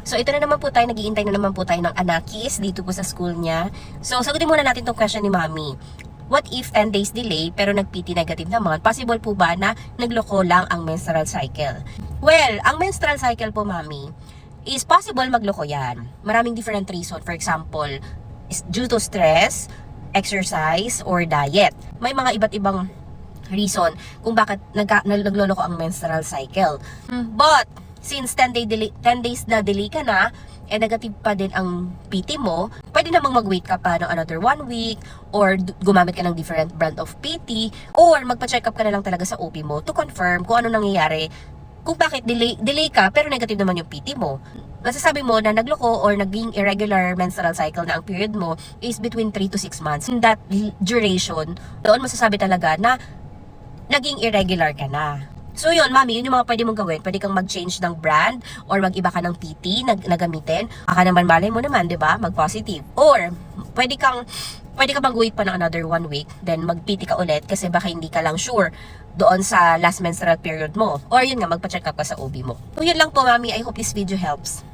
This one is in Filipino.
So ito na naman po tayo, nag-iintay na naman po tayo ng anakis dito po sa school niya. So sagutin muna natin tong question ni Mami. What if 10 days delay pero nag-PT negative naman? Possible po ba na nagloko lang ang menstrual cycle? Well, ang menstrual cycle po, Mami, is possible magloko yan. Maraming different reason. For example, is due to stress, exercise, or diet. May mga iba't ibang reason kung bakit nagloloko ang menstrual cycle. But since 10 days na delay ka na, negative pa din ang PT mo, pwede namang mag-wait ka pa ng another 1 week, or gumamit ka ng different brand of PT, or magpa-check up ka na lang talaga sa OB mo to confirm kung ano nangyayari, kung bakit delay ka pero negative naman yung PT mo. Masasabi mo na nagloko or naging irregular menstrual cycle na ang period mo is between 3 to 6 months. In that duration, doon masasabi talaga na naging irregular ka na. So yun, Mami, yun yung mga pwede mong gawin. Pwede kang mag-change ng brand or mag-iba ka ng PT na gamitin. Aka naman, malay mo naman, di ba? Mag-positive. Or, pwede ka mag-wait pa ng another 1 week, then mag-PT ka ulit kasi baka hindi ka lang sure doon sa last menstrual period mo. Or yun nga, magpa-check up ka sa OB mo. So yun lang po, Mami. I hope this video helps.